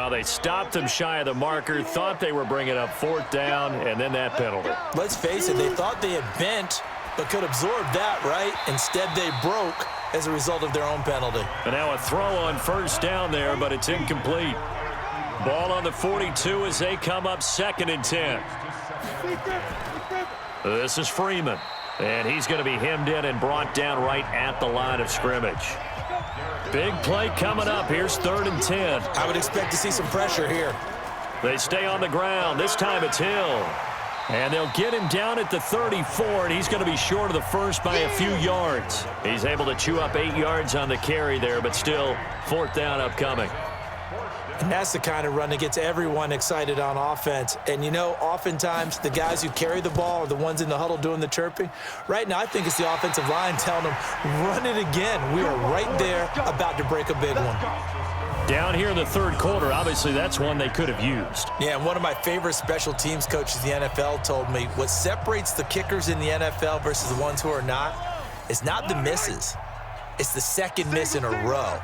They stopped him shy of the marker, thought they were bringing up 4th down, and then that penalty. Let's face it, they thought they had bent, but could absorb that, right? Instead, they broke as a result of their own penalty. And now a throw on 1st down there, but it's incomplete. Ball on the 42 as they come up 2nd and 10. This is Freeman, and he's going to be hemmed in and brought down right at the line of scrimmage. Big play coming up. Here's 3rd and 10. I would expect to see some pressure here. They stay on the ground. This time it's Hill. And they'll get him down at the 34, and he's going to be short of the 1st by a few yards. He's able to chew up 8 yards on the carry there, but still 4th down upcoming. And that's the kind of run that gets everyone excited on offense. And, you know, oftentimes the guys who carry the ball are the ones in the huddle doing the chirping. Right now, I think it's the offensive line telling them, run it again. We are right there about to break a big one. Down here in the 3rd quarter, obviously that's one they could have used. Yeah, and one of my favorite special teams coaches in the NFL told me what separates the kickers in the NFL versus the ones who are not is not the misses. It's the 2nd miss in a row.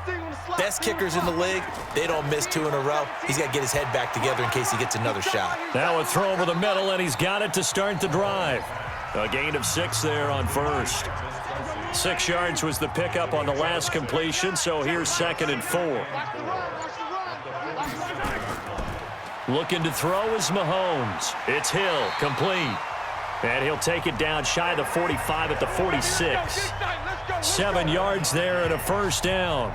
Best kickers in the league, they don't miss 2 in a row. He's got to get his head back together in case he gets another shot. Now a throw over the middle, and he's got it to start the drive. A gain of 6 there on 1st. 6 yards was the pickup on the last completion, so here's 2nd and 4. Looking to throw is Mahomes. It's Hill, complete. And he'll take it down shy of the 45 at the 46. 7 yards there and a 1st down.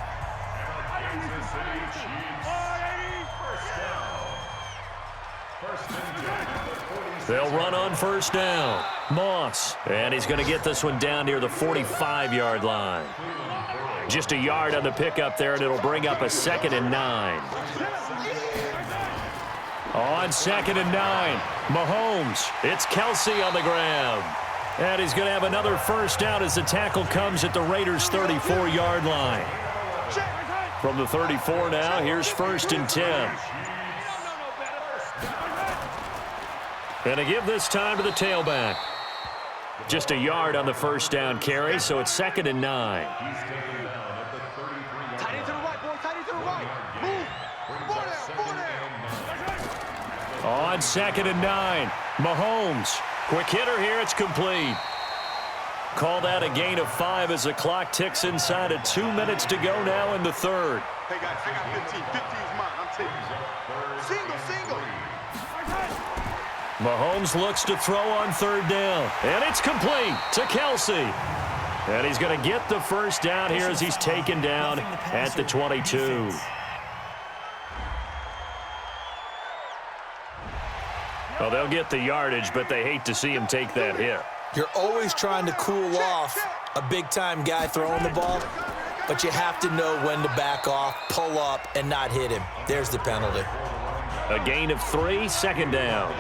They'll run on 1st down. Moss. And he's going to get this one down near the 45-yard line. Just a yard on the pickup there, and it'll bring up a 2nd and 9. On 2nd and 9, Mahomes. It's Kelsey on the ground. And he's going to have another 1st down as the tackle comes at the Raiders' 34-yard line. From the 34 now, here's 1st and 10. And to give this time to the tailback. Just a yard on the 1st down carry, so it's 2nd and 9. Tight end to the right, boy. Tight end to the right. Move. 4 down. on 2nd and 9. Mahomes, quick hitter here, it's complete. Call that a gain of 5 as the clock ticks inside of 2 minutes to go now in the third. Hey, guys, I got 15. 15 is mine. I'm taking it. Single. Mahomes looks to throw on 3rd down, and it's complete to Kelsey. And he's going to get the first down here as he's taken down at the 22. Well, they'll get the yardage, but they hate to see him take that hit. You're always trying to cool off a big-time guy throwing the ball, but you have to know when to back off, pull up, and not hit him. There's the penalty. A gain of 3, 2nd down.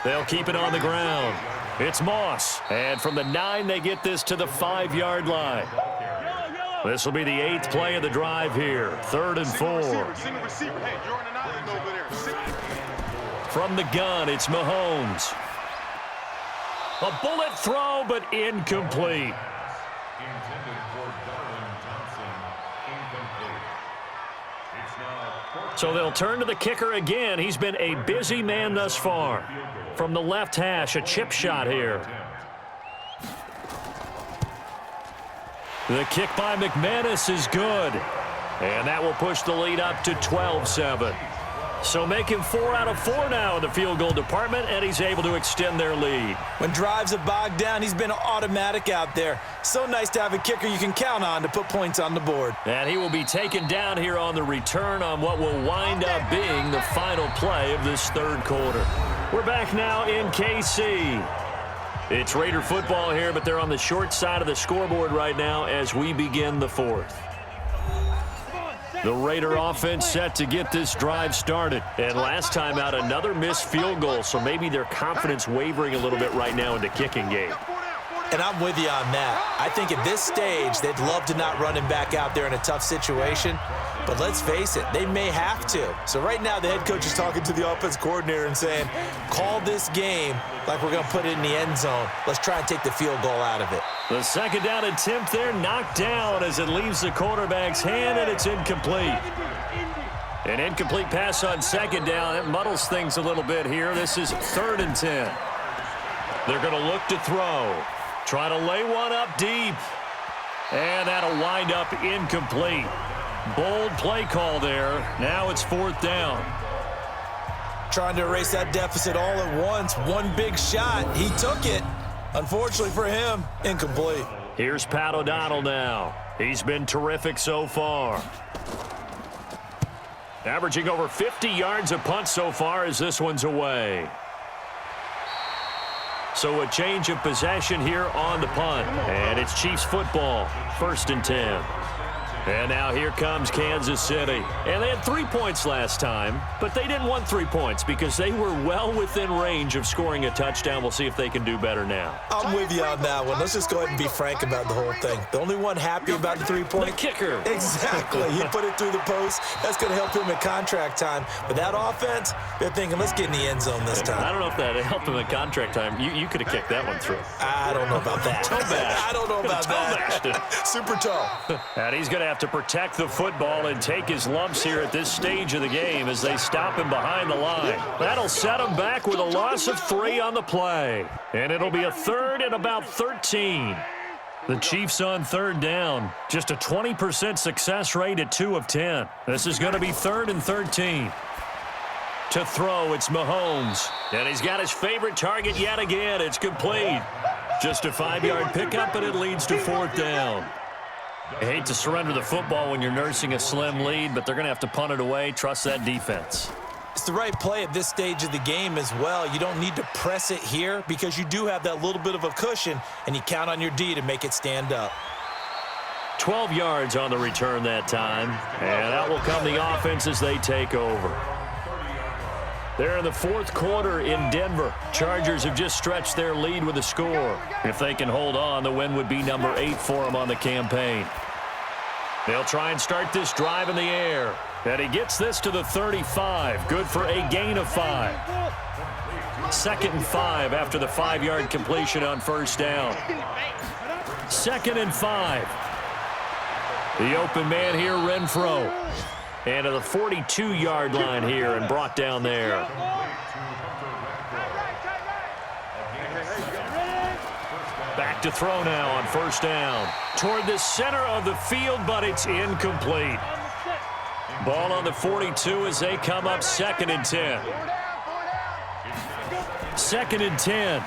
They'll keep it on the ground. It's Moss. And from the 9, they get this to the 5-yard line. This will be the 8th play of the drive here. 3rd and 4. Single receiver. Hey, you're on an island over there. From the gun, it's Mahomes. A bullet throw, but incomplete. So they'll turn to the kicker again. He's been a busy man thus far. From the left hash, a chip shot here. The kick by McManus is good. And that will push the lead up to 12-7. So making 4 out of 4 now in the field goal department, and he's able to extend their lead. When drives have bogged down, he's been automatic out there. So nice to have a kicker you can count on to put points on the board. And he will be taken down here on the return on what will wind up being the final play of this 3rd quarter. We're back now in KC. It's Raider football here, but they're on the short side of the scoreboard right now as we begin the 4th. The Raider offense set to get this drive started. And last time out, another missed field goal, so maybe their confidence wavering a little bit right now in the kicking game. And I'm with you on that. I think at this stage, they'd love to not run him back out there in a tough situation. But let's face it, they may have to. So right now, the head coach is talking to the offense coordinator and saying, call this game like we're going to put it in the end zone. Let's try and take the field goal out of it. The 2nd down attempt there knocked down as it leaves the quarterback's hand, and it's incomplete. An incomplete pass on 2nd down. That muddles things a little bit here. This is 3rd and 10. They're going to look to throw. Try to lay one up deep. And that'll wind up incomplete. Bold play call there. Now it's 4th down. Trying to erase that deficit all at once. One big shot. He took it. Unfortunately for him, incomplete. Here's Pat O'Donnell now. He's been terrific so far. Averaging over 50 yards a punt so far as this one's away. So a change of possession here on the punt. And it's Chiefs football. 1st and 10. And now here comes Kansas City. And they had 3 points last time, but they didn't want 3 points because they were well within range of scoring a touchdown. We'll see if they can do better now. I'm with you on that one. Let's just go ahead and be frank about the whole thing. The only one happy about the 3-point. The kicker. Exactly. He put it through the post. That's going to help him at contract time. But that offense, they're thinking, let's get in the end zone this time. I don't know if that helped him at contract time. You could have kicked that one through. I don't know about that. Toe bash. I don't know about that. Super toe. And he's going to have to protect the football and take his lumps here at this stage of the game as they stop him behind the line. That'll set him back with a loss of 3 on the play. And it'll be a 3rd and about 13. The Chiefs on 3rd down. Just a 20% success rate at 2 of 10. This is going to be 3rd and 13. To throw, it's Mahomes. And he's got his favorite target yet again. It's complete. Just a 5-yard pickup, and it leads to 4th down. I hate to surrender the football when you're nursing a slim lead, but they're going to have to punt it away. Trust that defense. It's the right play at this stage of the game as well. You don't need to press it here because you do have that little bit of a cushion, and you count on your D to make it stand up. 12 yards on the return that time, and that will come the offense as they take over. They're in the 4th quarter in Denver. Chargers have just stretched their lead with a score. If they can hold on, the win would be number 8 for them on the campaign. They'll try and start this drive in the air. And he gets this to the 35. Good for a gain of 5. 2nd and 5 after the 5-yard completion on 1st down. 2nd and 5. The open man here, Renfro. And to the 42-yard line here and brought down there. Back to throw now on first down. Toward the center of the field, but it's incomplete. Ball on the 42 as they come up 2nd and 10. 2nd and 10.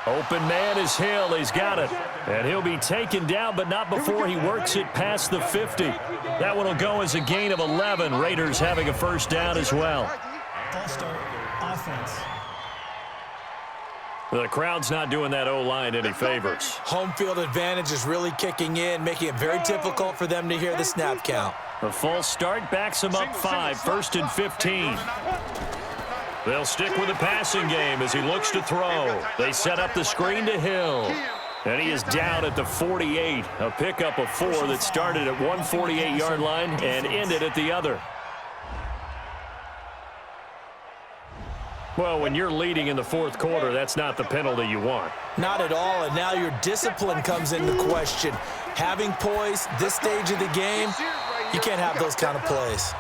Open man is Hill. He's got it. And he'll be taken down, but not before he works it past the 50. That one will go as a gain of 11. Raiders having a first down as well. False start, offense. The crowd's not doing that O-line any favors. Home field advantage is really kicking in, making it very difficult for them to hear the snap count. The false start backs them up 5, 1st and 15. They'll stick with the passing game as he looks to throw. They set up the screen to Hill. And he is down at the 48. A pickup of 4 that started at one 48-yard line and ended at the other. Well, when you're leading in the 4th quarter, that's not the penalty you want. Not at all, and now your discipline comes into question. Having poise this stage of the game, you can't have those kind of plays.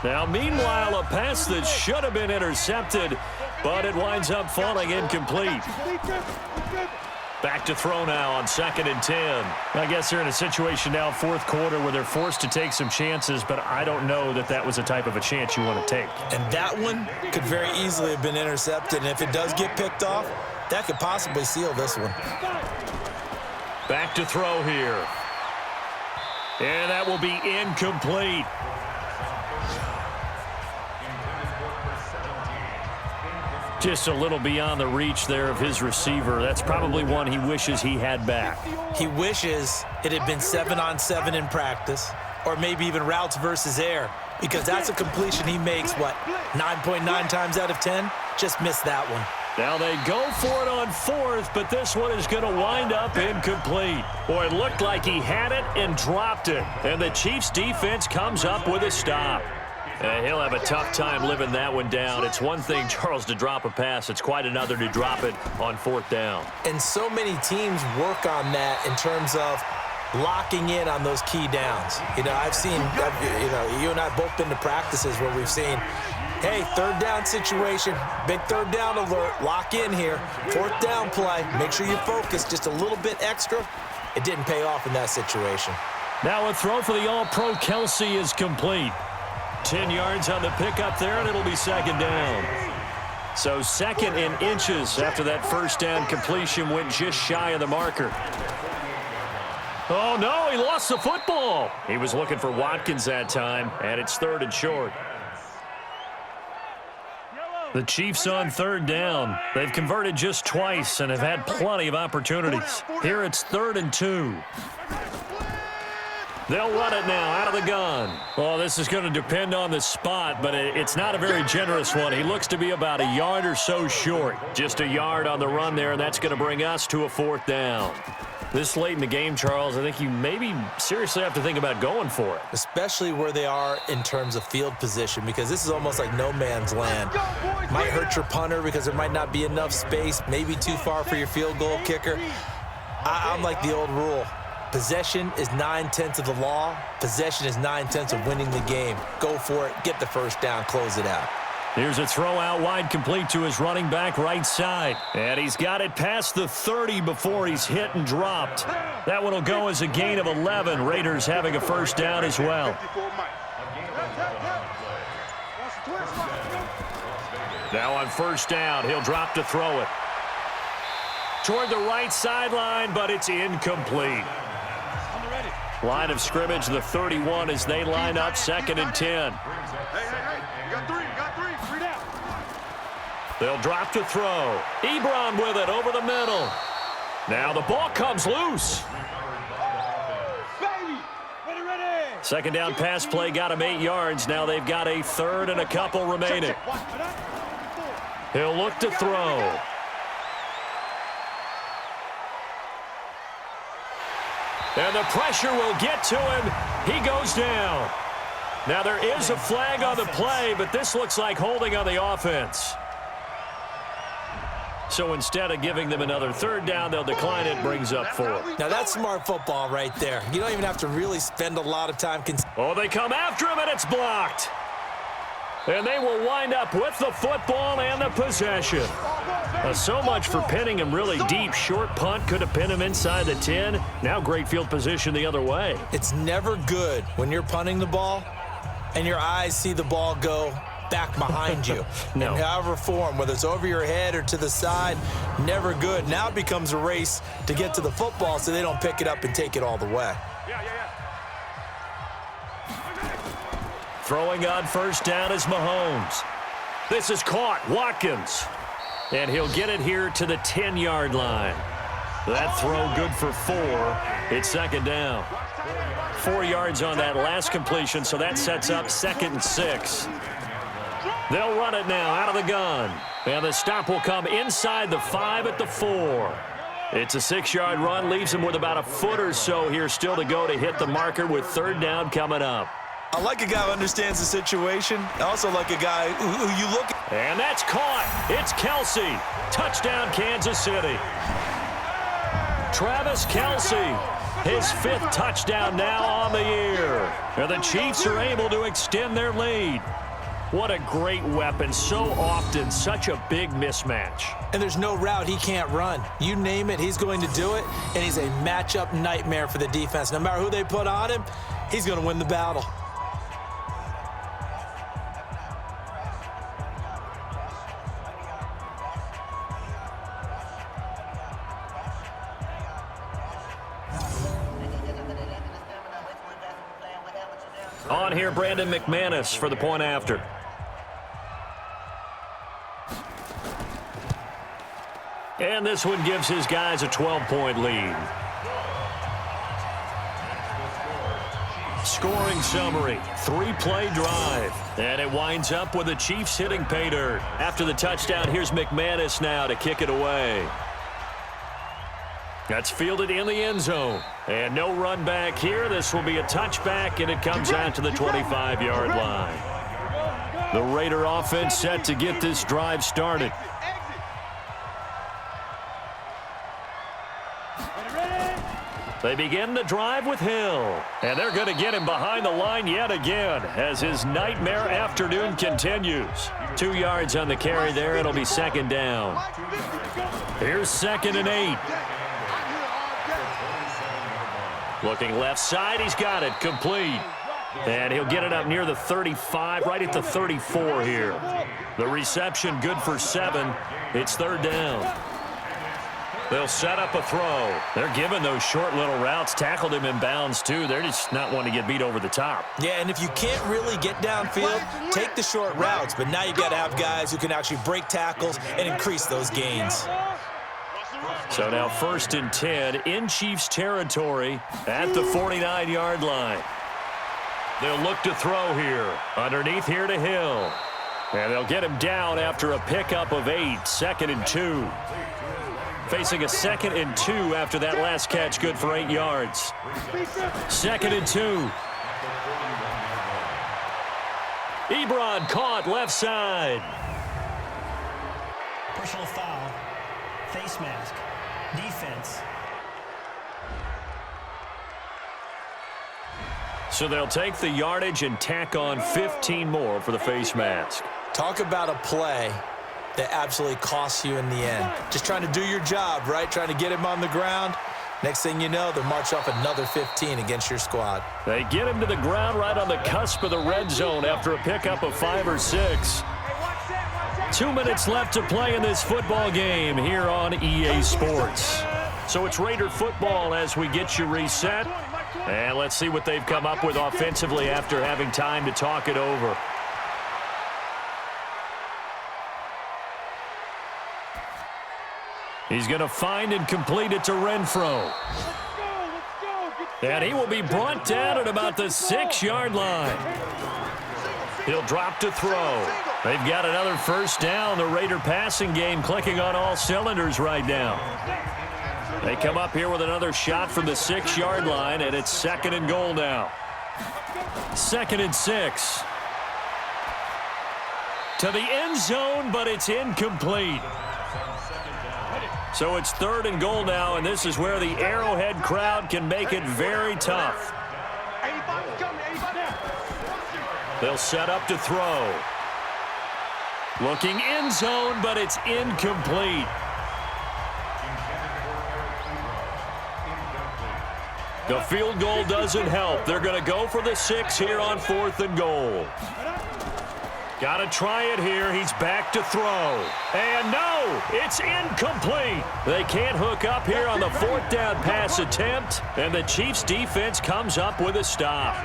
Now, meanwhile, a pass that should have been intercepted, but it winds up falling incomplete. Back to throw now on 2nd and 10. I guess they're in a situation now, 4th quarter, where they're forced to take some chances, but I don't know that that was the type of a chance you want to take. And that one could very easily have been intercepted, and if it does get picked off, that could possibly seal this one. Back to throw here. And that will be incomplete. Just a little beyond the reach there of his receiver. That's probably one he wishes he had back. He wishes it had been 7-on-7 in practice, or maybe even routes versus air, because that's a completion he makes, 9.9 times out of 10? Just missed that one. Now they go for it on 4th, but this one is going to wind up incomplete. Boy, it looked like he had it and dropped it. And the Chiefs defense comes up with a stop. He'll have a tough time living that one down. It's one thing, Charles, to drop a pass. It's quite another to drop it on 4th down. And so many teams work on that in terms of locking in on those key downs. I've seen, you and I both been to practices where we've seen, hey, 3rd down situation, big 3rd down alert, lock in here. 4th down play, make sure you focus just a little bit extra. It didn't pay off in that situation. Now a throw for the All-Pro Kelsey is complete. 10 yards on the pickup there, and it'll be 2nd down. So 2nd and inches after that first down completion went just shy of the marker. Oh, no, he lost the football. He was looking for Watkins that time, and it's 3rd and short. The Chiefs on 3rd down. They've converted just twice and have had plenty of opportunities. Here it's 3rd and 2. They'll run it now out of the gun. Well, this is going to depend on the spot, but it's not a very generous one. He looks to be about a yard or so short. Just a yard on the run there, and that's going to bring us to a 4th down. This late in the game, Charles, I think you maybe seriously have to think about going for it. Especially where they are in terms of field position, because this is almost like no man's land. Might hurt your punter because there might not be enough space, maybe too far for your field goal kicker. I'm like the old rule. Possession is 9/10 of the law. Possession is 9/10 of winning the game. Go for it. Get the first down. Close it out. Here's a throw out wide complete to his running back right side. And he's got it past the 30 before he's hit and dropped. That one will go as a gain of 11. Raiders having a first down as well. Now on first down, he'll drop to throw it. Toward the right sideline, but it's incomplete. Line of scrimmage, the 31 as they line up 2nd and 10. You got three down. They'll drop to throw. Ebron with it over the middle. Now the ball comes loose. Second down pass play got him 8 yards. Now they've got a 3rd and a couple remaining. He'll look to throw. And the pressure will get to him. He goes down. Now there is a flag on the play, but this looks like holding on the offense. So instead of giving them another third down, they'll decline it, brings up 4. Now, that's smart football right there. You don't even have to really spend a lot of time. Oh, they come after him, and it's blocked. And they will wind up with the football and the possession. So much for pinning him really deep. Short punt could have pinned him inside the 10. Now great field position the other way. It's never good when you're punting the ball and your eyes see the ball go back behind you. No. In however form, whether it's over your head or to the side, never good. Now it becomes a race to get to the football so they don't pick it up and take it all the way. Throwing on first down is Mahomes. This is caught. Watkins. And he'll get it here to the 10-yard line. That throw good for 4. It's second down. 4 yards on that last completion, so that sets up 2nd and 6. They'll run it now out of the gun. And the stop will come inside the 5 at the 4. It's a 6-yard run, leaves him with about a foot or so here still to go to hit the marker with third down coming up. I like a guy who understands the situation. I also like a guy who you look at. And that's caught. It's Kelce. Touchdown, Kansas City. Travis Kelce, his 5th touchdown now on the year. And the Chiefs are able to extend their lead. What a great weapon. So often, such a big mismatch. And there's no route he can't run. You name it, he's going to do it. And he's a matchup nightmare for the defense. No matter who they put on him, he's going to win the battle. On here, Brandon McManus for the point after. And this one gives his guys a 12-point lead. Scoring summary, 3-play drive. And it winds up with the Chiefs hitting pay dirt. After the touchdown, here's McManus now to kick it away. That's fielded in the end zone. And no run back here. This will be a touchback, and it comes out to the 25-yard line. The Raider offense set to get this drive started. They begin the drive with Hill. And they're going to get him behind the line yet again as his nightmare afternoon continues. 2 yards on the carry there. It'll be second down. Here's 2nd and 8. Looking left side, he's got it, complete. And he'll get it up near the 35, right at the 34 here. The reception good for 7. It's third down. They'll set up a throw. They're giving those short little routes. Tackled him in bounds, too. They're just not wanting to get beat over the top. Yeah, and if you can't really get downfield, take the short routes. But now you got to have guys who can actually break tackles and increase those gains. So now 1st and 10 in Chiefs territory at the 49-yard line. They'll look to throw here. Underneath here to Hill. And they'll get him down after a pickup of 8. 2nd and 2. Facing a 2nd and 2 after that last catch, good for 8 yards. 2nd and 2. Ebron caught left side. Personal foul. Face mask. Defense. So they'll take the yardage and tack on 15 more for the face mask. Talk about a play that absolutely costs you in the end. Just trying to do your job, right? Trying to get him on the ground. Next thing you know, they'll march off another 15 against your squad. They get him to the ground right on the cusp of the red zone after a pickup of 5 or 6. 2 minutes left to play in this football game here on EA Sports. So it's Raider football as we get you reset. And let's see what they've come up with offensively after having time to talk it over. He's going to find and complete it to Renfro. And he will be brought down at about the 6-yard line. He'll drop to throw. They've got another first down. The Raider passing game clicking on all cylinders right now. They come up here with another shot from the 6-yard line, and it's 2nd and goal now. 2nd and 6. To the end zone, but it's incomplete. So it's 3rd and goal now, and this is where the Arrowhead crowd can make it very tough. 85 is coming. 85 now. They'll set up to throw. Looking end zone, but it's incomplete. The field goal doesn't help. They're going to go for the 6 here on 4th and goal. Got to try it here. He's back to throw. And no, it's incomplete. They can't hook up here on the 4th down pass attempt, and the Chiefs defense comes up with a stop.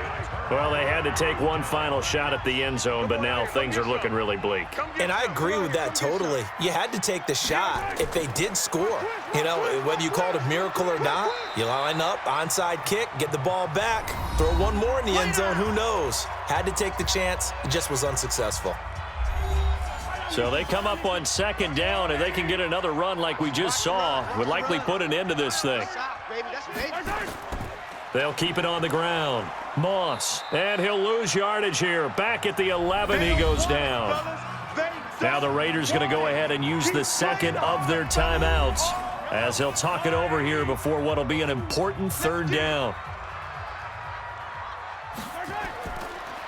Well, they had to take one final shot at the end zone, but now things are looking really bleak. And I agree with that totally. You had to take the shot if they did score. You know, whether you call it a miracle or not, you line up, onside kick, get the ball back, throw one more in the end zone, who knows? Had to take the chance. It just was unsuccessful. So they come up on 2nd down, and they can get another run like we just saw. Would likely put an end to this thing. They'll keep it on the ground. Moss, and he'll lose yardage here. Back at the 11, he goes down. Now the Raiders going to go ahead and use the 2nd of their timeouts as they'll talk it over here before what will be an important 3rd down.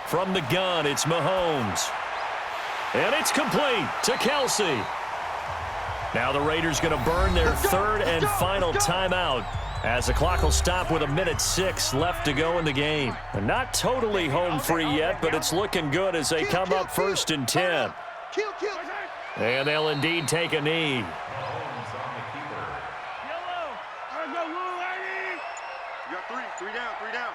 From the gun, it's Mahomes. And it's complete to Kelsey. Now the Raiders going to burn their 3rd and final timeout as the clock will stop with 1:06 left to go in the game. And not totally home free yet, but it's looking good as they come up 1st and 10. And they'll indeed take a knee. You got 3 down, 3 down.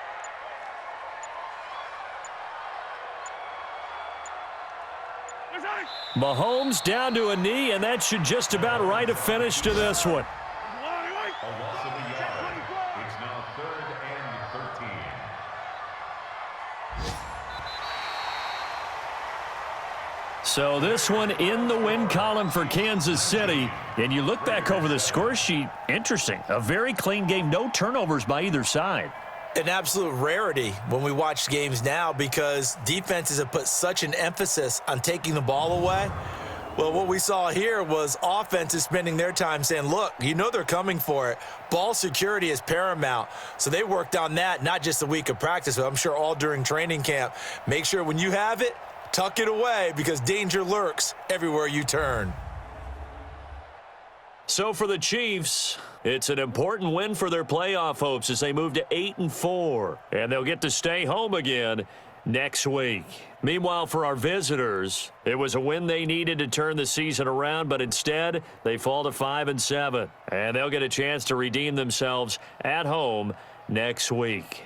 Mahomes down to a knee, and that should just about write a finish to this one. It's now 3rd and 13. So this one in the win column for Kansas City. And you look back over the score sheet, interesting. A very clean game, no turnovers by either side. An absolute rarity when we watch games now because defenses have put such an emphasis on taking the ball away. Well, what we saw here was offenses spending their time saying, look, you know they're coming for it. Ball security is paramount. So they worked on that, not just a week of practice, but I'm sure all during training camp. Make sure when you have it, tuck it away because danger lurks everywhere you turn. So for the Chiefs, it's an important win for their playoff hopes as they move to 8-4. And they'll get to stay home again next week. Meanwhile, for our visitors, it was a win they needed to turn the season around, but instead they fall to 5-7. And they'll get a chance to redeem themselves at home next week.